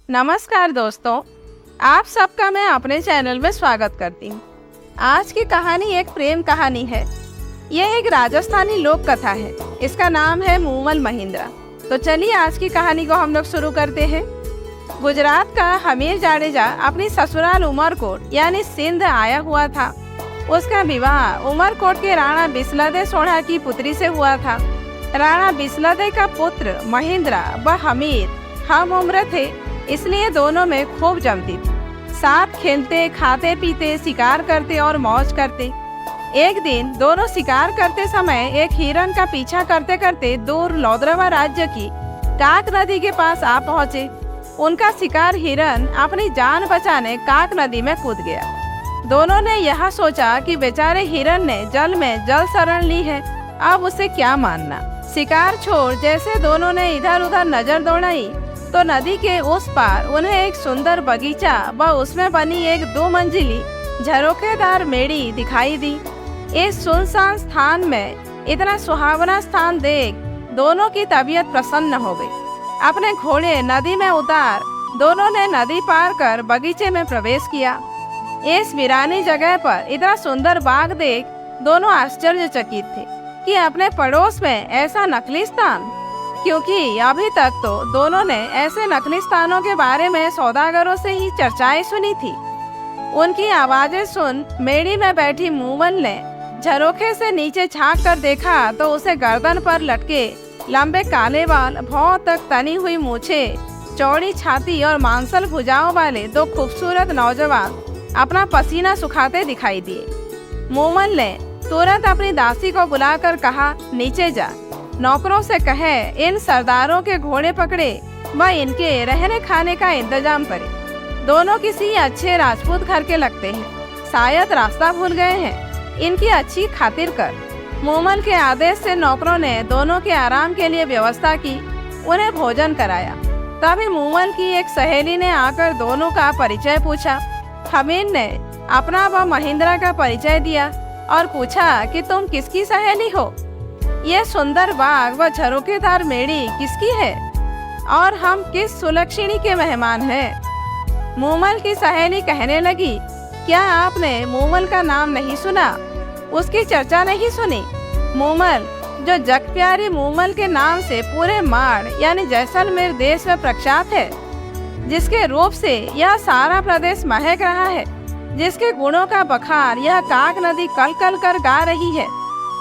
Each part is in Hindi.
नमस्कार दोस्तों, आप सबका मैं अपने चैनल में स्वागत करती हूँ। आज की कहानी एक प्रेम कहानी है। यह एक राजस्थानी लोक कथा है। इसका नाम है मूमल महिंद्रा। तो चलिए आज की कहानी को हम लोग शुरू करते हैं। गुजरात का हमीर जाडेजा अपनी ससुराल उमरकोट यानी सिंध आया हुआ था। उसका विवाह उमरकोट के राणा बिस्लदे सोढ़ा की पुत्री से हुआ था। राणा बिस्लदे का पुत्र महिंद्रा व हमीर हम उम्र थे, इसलिए दोनों में खूब जमती थी। साथ खेलते, खाते पीते, शिकार करते और मौज करते। एक दिन दोनों शिकार करते समय एक हिरण का पीछा करते करते दूर लौद्रवा राज्य की काक नदी के पास आ पहुंचे। उनका शिकार हिरण अपनी जान बचाने काक नदी में कूद गया। दोनों ने यह सोचा कि बेचारे हिरण ने जल में जल शरण ली है, अब उसे क्या मानना। शिकार छोड़ जैसे दोनों ने इधर उधर नजर दौड़ाई तो नदी के उस पार उन्हें एक सुंदर बगीचा व उसमें बनी एक 2 मंजिली झरोखेदार मेड़ी दिखाई दी। इस सुनसान स्थान में इतना सुहावना स्थान देख दोनों की तबीयत प्रसन्न हो गई। अपने घोड़े नदी में उतार दोनों ने नदी पार कर बगीचे में प्रवेश किया। इस वीरानी जगह पर इतना सुंदर बाग देख दोनों आश्चर्यचकित थे कि अपने पड़ोस में ऐसा नकली स्थान, क्योंकि अभी तक तो दोनों ने ऐसे नकली स्थानों के बारे में सौदागरों से ही चर्चाएं सुनी थी। उनकी आवाजें सुन मेड़ी में बैठी मूमल ने झरोखे से नीचे झांक कर देखा तो उसे गर्दन पर लटके लंबे काले बाल, भौं तक तनी हुई मूछें, चौड़ी छाती और मांसल भुजाओं वाले 2 खूबसूरत नौजवान अपना पसीना सुखाते दिखाई दिए। मूमल ने तुरंत अपनी दासी को बुलाकर कहा, नीचे जा, नौकरों से कहे इन सरदारों के घोड़े पकड़े व इनके रहने खाने का इंतजाम करे। दोनों किसी अच्छे राजपूत घर के लगते हैं, शायद रास्ता भूल गए हैं, इनकी अच्छी खातिर कर। मूमल के आदेश से नौकरों ने दोनों के आराम के लिए व्यवस्था की, उन्हें भोजन कराया। तभी मूमल की एक सहेली ने आकर दोनों का परिचय पूछा। हमीर ने अपना व महिंद्रा का परिचय दिया और पूछा कि तुम किसकी सहेली हो? ये सुंदर बाग व झरोखेदार मेड़ी किसकी है और हम किस सुलक्षणी के मेहमान हैं? मूमल की सहेली कहने लगी, क्या आपने मूमल का नाम नहीं सुना, उसकी चर्चा नहीं सुनी? मूमल जो जग प्यारी मूमल के नाम से पूरे माड़ यानी जैसलमेर देश में प्रख्यात है, जिसके रूप से यह सारा प्रदेश महक रहा है, जिसके गुणों का बखार यह काक नदी कल कल कर गा रही है।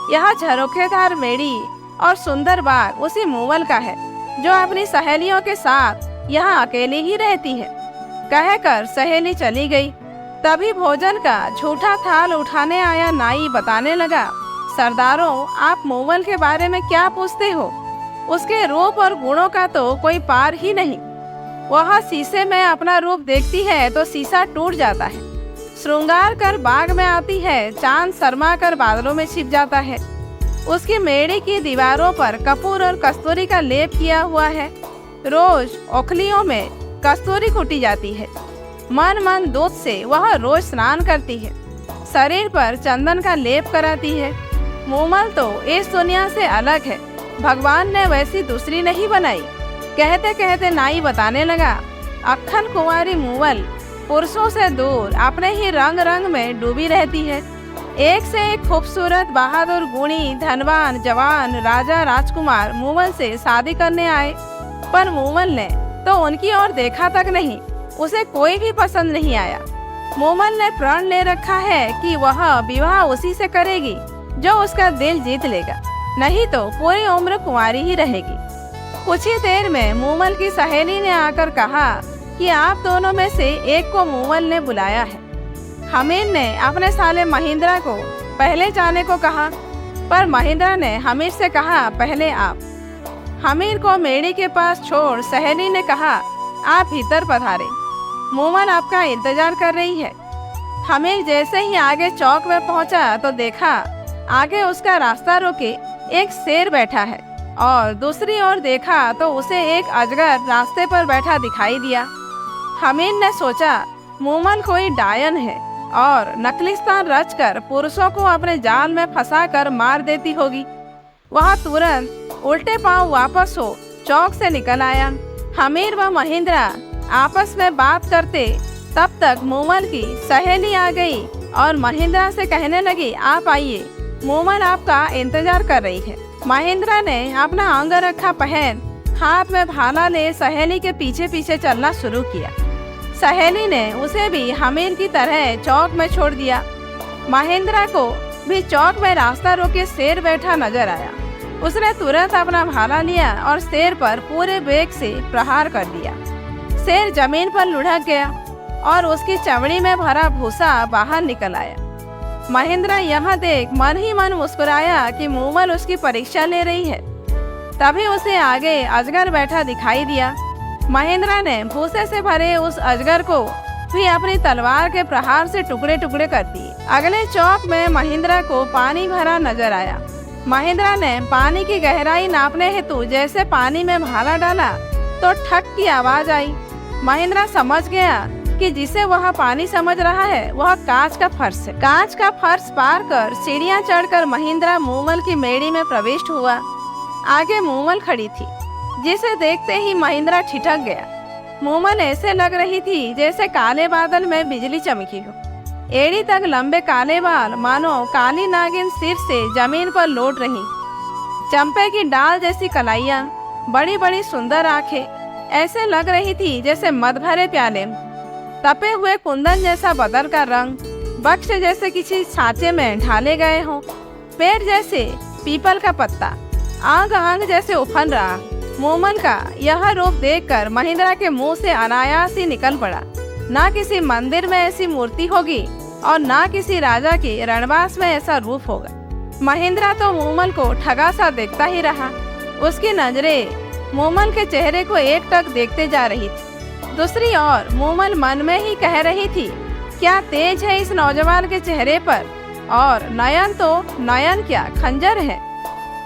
यह झरोखेदार मेड़ी और सुंदर बाग उसी मूमल का है, जो अपनी सहेलियों के साथ यहाँ अकेली ही रहती है। कहकर सहेली चली गई। तभी भोजन का झूठा थाल उठाने आया नाई बताने लगा, सरदारों, आप मूमल के बारे में क्या पूछते हो? उसके रूप और गुणों का तो कोई पार ही नहीं। वह शीशे में अपना रूप देखती है तो शीशा टूट जाता है, श्रृंगार कर बाग में आती है, चांद शर्मा कर बादलों में छिप जाता है। उसकी मेड़ी की दीवारों पर कपूर और कस्तूरी का लेप किया हुआ है। रोज ओखलियों में कस्तूरी कुटी जाती है। मन मन दूध से वह रोज स्नान करती है। शरीर पर चंदन का लेप कराती है। मूमल तो इस दुनिया से अलग है, भगवान ने वैसी दूसरी नहीं बनाई। कहते कहते नाई बताने लगा, अक्खन कुंवारी मूमल पुरुषों से दूर अपने ही रंग रंग में डूबी रहती है। एक से एक खूबसूरत, बहादुर, गुणी, धनवान, जवान राजा राजकुमार मूमल से शादी करने आए, पर मूमल ने तो उनकी ओर देखा तक नहीं। उसे कोई भी पसंद नहीं आया। मूमल ने प्रण ले रखा है कि वह विवाह उसी से करेगी जो उसका दिल जीत लेगा, नहीं तो पूरी उम्र कुंवारी ही रहेगी। कुछ ही देर में मूमल की सहेली ने आकर कहा कि आप दोनों में से एक को मूमल ने बुलाया है। हमीर ने अपने साले महिंद्रा को पहले जाने को कहा, पर महिंद्रा ने हमीर से कहा, पहले आप। हमीर को मेड़ी के पास छोड़ सहेली ने कहा, आप भीतर पधारे, मूमल आपका इंतजार कर रही है। हमीर जैसे ही आगे चौक में पहुंचा तो देखा आगे उसका रास्ता रोके एक शेर बैठा है और दूसरी ओर देखा तो उसे एक अजगर रास्ते पर बैठा दिखाई दिया। हमीर ने सोचा मूमल कोई डायन है और नकलिस्तान रचकर पुरुषों को अपने जाल में फंसाकर मार देती होगी। वह तुरंत उल्टे पांव वापस हो चौक से निकल आया। हमीर व महिंद्रा आपस में बात करते तब तक मूमल की सहेली आ गई और महेंद्रा से कहने लगी, आप आइए, मूमल आपका इंतजार कर रही है। महेंद्रा ने अपना अंगरखा पहन हाथ में भाला ले सहेली के पीछे पीछे चलना शुरू किया। सहेली ने उसे भी हमीर की तरह चौक में छोड़ दिया। महेंद्रा को भी चौक में रास्ता रोके शेर बैठा नजर आया। उसने तुरंत अपना भाला लिया और शेर पर पूरे वेग से प्रहार कर दिया। शेर जमीन पर लुढ़क गया और उसकी चमड़ी में भरा भूसा बाहर निकल आया। महेंद्रा यह देख मन ही मन मुस्कुराया कि मूमल उसकी परीक्षा ले रही है। तभी उसे आगे अजगर बैठा दिखाई दिया। महेंद्रा ने भूसे से भरे उस अजगर को भी अपनी तलवार के प्रहार से टुकड़े टुकड़े कर दिए। अगले चौक में महेंद्रा को पानी भरा नजर आया। महेंद्रा ने पानी की गहराई नापने हेतु जैसे पानी में भाला डाला तो ठक की आवाज आई। महेंद्रा समझ गया कि जिसे वह पानी समझ रहा है वह कांच का फर्श है। कांच का फर्श पार कर सीढ़ियां चढ़कर महेंद्रा मूमल की मेड़ी में प्रविष्ट हुआ। आगे मूमल खड़ी थी, जिसे देखते ही महेंद्रा ठिठक गया। मूमल ऐसे लग रही थी जैसे काले बादल में बिजली चमकी हो। एड़ी तक लंबे काले बाल मानो काली नागिन सिर से जमीन पर लौट रही। चंपे की डाल जैसी कलाइयाँ, बड़ी बड़ी सुंदर आंखें, ऐसे लग रही थी जैसे मद भरे प्याले में तपे हुए कुंदन जैसा बदन का रंग बक्श जैसे किसी सांचे में ढाले गए हों। पेड़ जैसे पीपल का पत्ता आंग आंग जैसे उफन रहा। मूमल का यह रूप देखकर महेंद्रा के मुंह से अनायास ही निकल पड़ा, ना किसी मंदिर में ऐसी मूर्ति होगी और ना किसी राजा के रणवास में ऐसा रूप होगा। महेंद्रा तो मूमल को ठगा सा देखता ही रहा। उसकी नजरें मूमल के चेहरे को एकटक देखते जा रही थी। दूसरी ओर मूमल मन में ही कह रही थी, क्या तेज है इस नौजवान के चेहरे पर, और नयन तो नयन क्या खंजर है।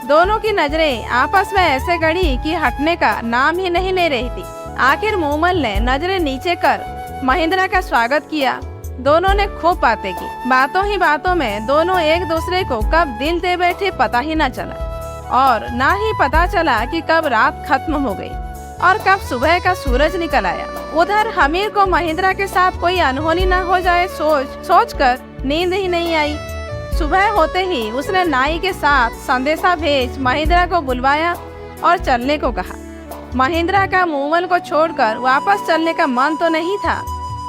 दोनों की नजरें आपस में ऐसे गड़ी कि हटने का नाम ही नहीं ले रही थी। आखिर मूमल ने नजरें नीचे कर महेंद्रा का स्वागत किया। दोनों ने खूब बातें की। बातों ही बातों में दोनों एक दूसरे को कब दिल दे बैठे पता ही न चला, और ना ही पता चला कि कब रात खत्म हो गई और कब सुबह का सूरज निकल आया। उधर हमीर को महेंद्रा के साथ कोई अनहोनी न हो जाए सोच कर नींद ही नहीं आई। सुबह होते ही उसने नाई के साथ संदेशा भेज महेंद्रा को बुलवाया और चलने को कहा। महेंद्रा का मूमल को छोड़कर वापस चलने का मन तो नहीं था,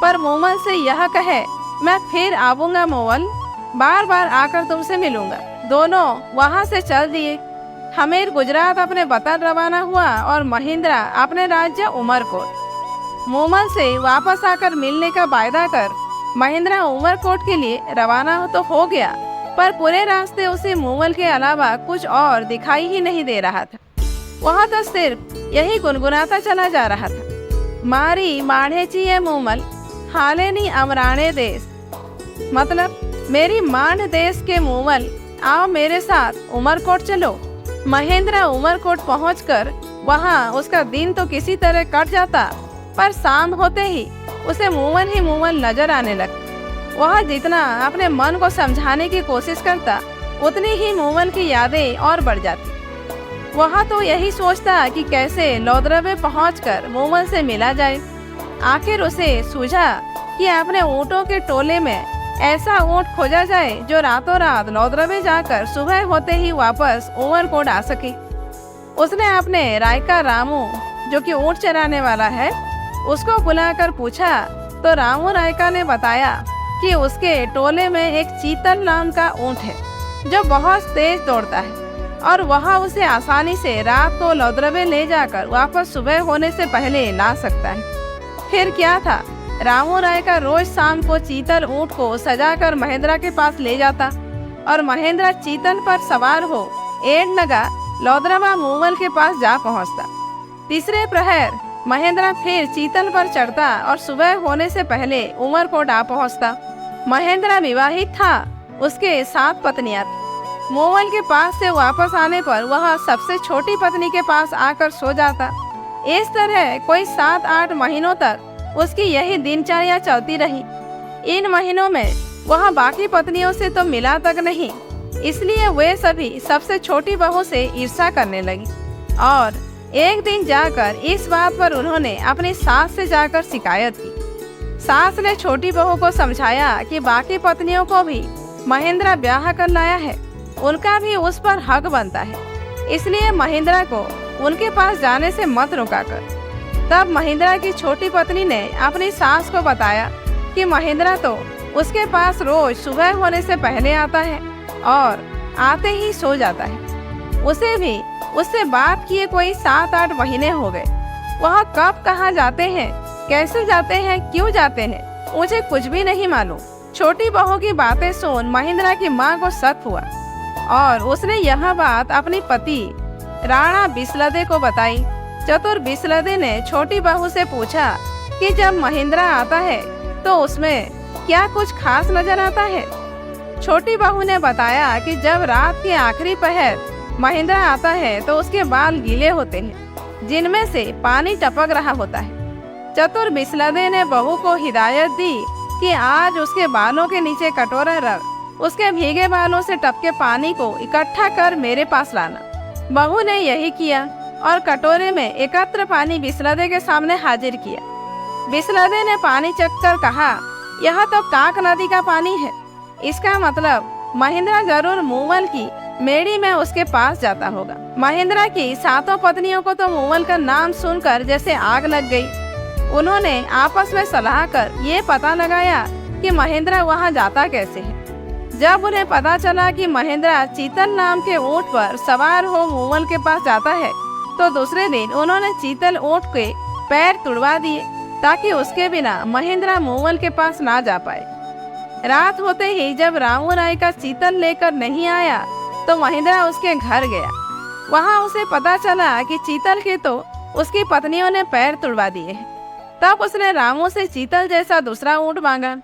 पर मूमल से यह कहे, मैं फिर आऊंगा मूमल, बार बार आकर तुमसे मिलूंगा। दोनों वहां से चल दिए। हमीर गुजरात अपने वतन रवाना हुआ और महेंद्रा अपने राज्य उमरकोट। मूमल से वापस आकर मिलने का वायदा कर महेंद्रा उमरकोट के लिए रवाना तो हो गया, पर पूरे रास्ते उसे मूमल के अलावा कुछ और दिखाई ही नहीं दे रहा था। वह तो सिर्फ यही गुनगुनाता चला जा रहा था, मारी माढ़ेची है मूमल, हालेनी अमराने देश। मतलब मेरी मांड देश के मूमल, आओ मेरे साथ उमरकोट चलो। महेंद्रा उमरकोट पहुंचकर वहां उसका दिन तो किसी तरह कट जाता, पर शाम होते ही उसे मूमल ही मूमल नजर आने लगता। वह जितना अपने मन को समझाने की कोशिश करता, उतनी ही मूमल की यादें और बढ़ जाती। वह तो यही सोचता कि कैसे लौद्रवे पहुंचकर मूमल से मिला जाए। आखिर उसे सूझा कि अपने ऊँटों के टोले में ऐसा ऊँट खोजा जाए जो रातों रात लौद्रवे जाकर सुबह होते ही वापस उमरकोट आ सके। उसने अपने रायका रामू, जो कि ऊँट चराने वाला है, उसको बुलाकर पूछा तो रामू रायका ने बताया कि उसके टोले में एक चीतल नाम का ऊँट है जो बहुत तेज दौड़ता है और वह उसे आसानी से रात को लौद्रवे ले जाकर वापस सुबह होने से पहले ला सकता है। फिर क्या था, रामू राय का रोज शाम को चीतल ऊँट को सजाकर महेंद्रा के पास ले जाता और महेंद्रा चीतल पर सवार हो एड़ लगा लौद्रवा मूमल के पास जा पहुंचता। तीसरे प्रहर महेंद्रा फिर चीतल पर चढ़ता और सुबह होने से पहले उमरकोट आ पहुंचता। महेंद्रा विवाहित था, उसके 7 पत्नियां थी। मूमल के पास से वापस आने पर वह सबसे छोटी पत्नी के पास आकर सो जाता। इस तरह कोई 7-8 महीनों तक उसकी यही दिनचर्या चलती रही। इन महीनों में वह बाकी पत्नियों से तो मिला तक नहीं, इसलिए वे सभी सबसे छोटी बहू से ईर्ष्या करने लगी और एक दिन जाकर इस बात पर उन्होंने अपनी सास से जाकर शिकायत की। सास ने छोटी बहू को समझाया कि बाकी पत्नियों को भी महेंद्रा ब्याह कर लाया है, उनका भी उस पर हक बनता है, इसलिए महेंद्रा को उनके पास जाने से मत रोका कर। तब महेंद्रा की छोटी पत्नी ने अपनी सास को बताया कि महेंद्रा तो उसके पास रोज सुबह होने से पहले आता है और आते ही सो जाता है। उसे भी उससे बात किए कोई 7-8 महीने हो गए। वह कब कहाँ जाते हैं, कैसे जाते हैं, क्यों जाते हैं, मुझे कुछ भी नहीं मालूम। छोटी बहू की बातें सुन महेंद्रा की माँ को शक हुआ और उसने यह बात अपनी पति राणा बिस्लदे को बताई। चतुर बिस्लदे ने छोटी बहू से पूछा कि जब महेंद्रा आता है तो उसमें क्या कुछ खास नजर आता है। छोटी बहू ने बताया कि जब रात के आखिरी पहर महेंद्रा आता है तो उसके बाल गीले होते हैं, जिनमें से पानी टपक रहा होता है। चतुर बिस्लदे ने बहू को हिदायत दी कि आज उसके बालों के नीचे कटोरा रख, उसके भीगे बालों से टपके पानी को इकट्ठा कर मेरे पास लाना। बहू ने यही किया और कटोरे में एकत्र पानी बिस्लदे के सामने हाजिर किया। बिस्लदे ने पानी चखकर कहा, यह तो काक नदी का पानी है। इसका मतलब महेंद्रा जरूर मूवल की मेड़ी में उसके पास जाता होगा। महेंद्रा की 7 पत्नियों को तो मूवल का नाम सुनकर जैसे आग लग गई। उन्होंने आपस में सलाह कर ये पता लगाया कि महेंद्रा वहां जाता कैसे है। जब उन्हें पता चला कि महेंद्रा चीतल नाम के ऊंट पर सवार हो मूवल के पास जाता है, तो दूसरे दिन उन्होंने चीतल ऊंट के पैर तुड़वा दिए ताकि उसके बिना महेंद्रा मूवल के पास ना जा पाए। रात होते ही जब रामू राय का चीतल लेकर नहीं आया तो महेंद्रा उसके घर गया। वहां उसे पता चला कि चीतल के तो उसकी पत्नियों ने पैर तुड़वा दिए हैं। तब उसने रामू से चीतल जैसा दूसरा ऊंट मांगा।